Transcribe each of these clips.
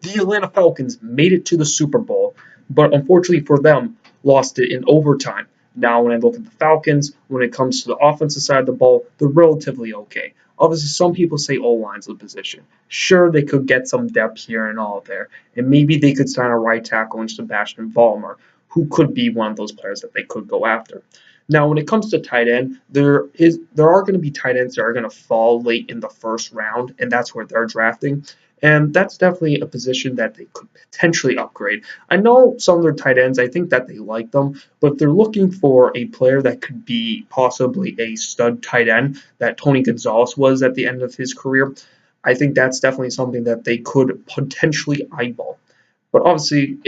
The Atlanta Falcons made it to the Super Bowl, but unfortunately for them, lost it in overtime. Now, when I look at the Falcons, when it comes to the offensive side of the ball, they're relatively okay. Obviously, some people say O-line's the position. Sure, they could get some depth here and all there, and maybe they could sign a right tackle in Sebastian Vollmer, who could be one of those players that they could go after. Now, when it comes to tight end, there are going to be tight ends that are going to fall late in the first round, and that's where they're drafting. And that's definitely a position that they could potentially upgrade. I know some of their tight ends, I think that they like them, but they're looking for a player that could be possibly a stud tight end that Tony Gonzalez was at the end of his career. I think that's definitely something that they could potentially eyeball. But obviously,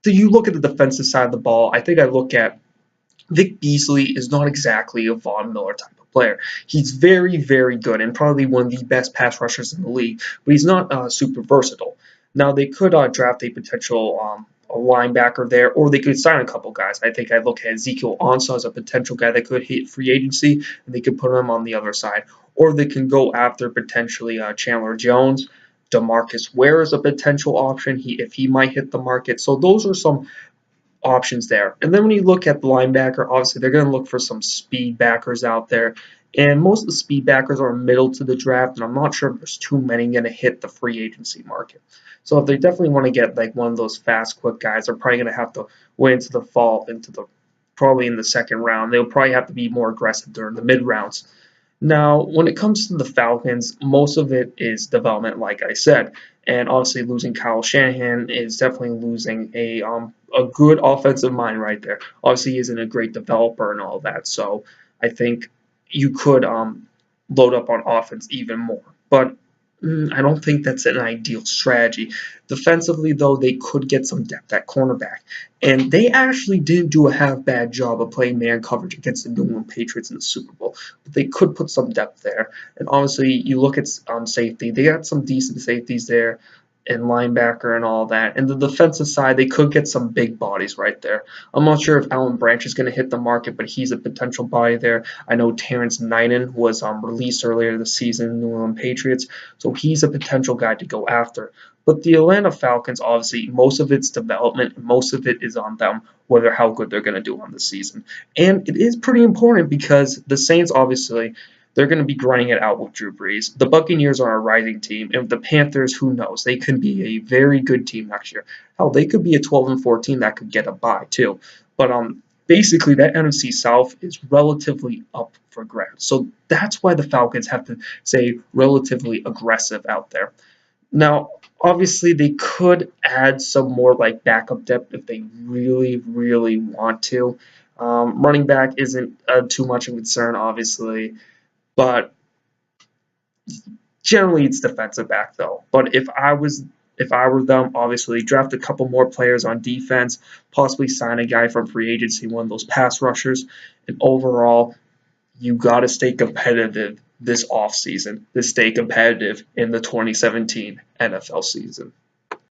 you look at the defensive side of the ball. I think I look at Vic Beasley is not exactly a Von Miller type of player. He's very, very good and probably one of the best pass rushers in the league, but he's not super versatile. Now, they could draft a potential a linebacker there, or they could sign a couple guys. I think I look at Eziekel Ansah as a potential guy that could hit free agency, and they could put him on the other side. Or they can go after potentially Chandler Jones. DeMarcus Ware is a potential option if he might hit the market. So those are some options there. And then when you look at the linebacker, obviously they're going to look for some speed backers out there. And most of the speed backers are middle to the draft, and I'm not sure if there's too many going to hit the free agency market. So if they definitely want to get like one of those fast, quick guys, they're probably going to have to wait into the fall, probably in the second round. They'll probably have to be more aggressive during the mid rounds. Now, when it comes to the Falcons, most of it is development, like I said, and obviously losing Kyle Shanahan is definitely losing a good offensive mind right there. Obviously, he isn't a great developer and all that, so I think you could load up on offense even more. But I don't think that's an ideal strategy. Defensively, though, they could get some depth at cornerback. And they actually didn't do a half bad job of playing man coverage against the New England Patriots in the Super Bowl. But they could put some depth there. And honestly, you look at safety, they got some decent safeties there and linebacker and all that. And the defensive side, they could get some big bodies right there. I'm not sure if Alan Branch is going to hit the market, but he's a potential body there. I know Terrence Knighton was released earlier this season, New England Patriots, so he's a potential guy to go after. But the Atlanta Falcons, obviously, most of its development, most of it is on them, whether how good they're going to do on the season. And it is pretty important because the Saints, obviously, they're going to be grinding it out with Drew Brees. The Buccaneers are a rising team, and the Panthers, who knows? They could be a very good team next year. Hell, they could be a 12-14 that could get a bye too. But basically, that NFC South is relatively up for grabs. So that's why the Falcons have to say relatively aggressive out there. Now, obviously, they could add some more like backup depth if they really, really want to. Running back isn't too much of a concern, obviously. But generally, it's defensive back though. But if I were them, obviously draft a couple more players on defense, possibly sign a guy from free agency, one of those pass rushers, and overall, you got to stay competitive this offseason to stay competitive in the 2017 NFL season.